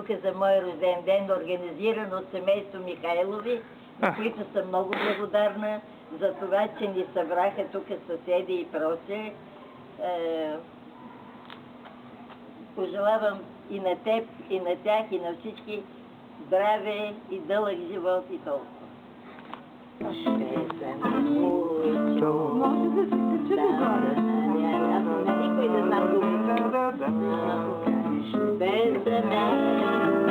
тук за мой рожден ден, организиран от семейство Михайлови, на които съм много благодарна за това, че ни събраха тук съседи и прочее. Пожелавам и на теб, и на тях, и на всички здраве и дълъг живот и толкова. Може да се качи догоре. Аз на никой не знам думата. Без мен